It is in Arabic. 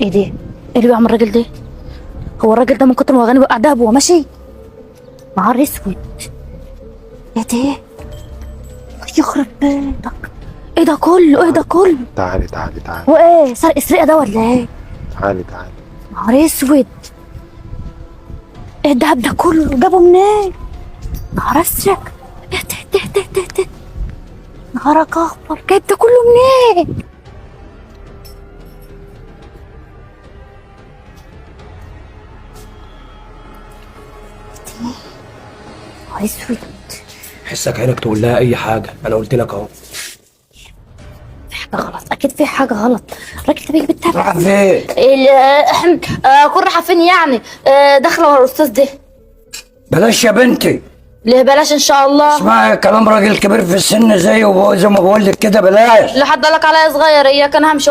ايه ده؟ ايه اللي بيعمل الراجل ده؟ هو الراجل ده من كتر ما اغاني وقع دهب وهو ماشي؟ نهار اسود. ايه ده؟ يخرب بيتك. ايه ده كله؟ ايه ده كله؟ تعالي تعالي تعالي. هو ايه؟ سرق السرقه ده ولا ايه؟ تعالي تعالي. نهار اسود. ايه الدهب ده كله؟ جابه منين؟ نهار ازرق. ايه ده؟ نهارك اخضر، جايب ده كله منين؟ نهار اسود. حسك عينك تقول لها اي حاجه، انا قلت لك اهو. في حاجه غلط، اكيد في حاجه غلط. الراجل ده بيجي بالتعب. راح فين؟ كل رايحه فين يعني؟ داخله ورا الاستاذ ده. بلاش يا بنتي. ليه بلاش ان شاء الله؟ اسمعي كلام راجل كبير في السن زي ما بقول لك كده، بلاش. لحد قالك عليا صغير، اياك انا همشي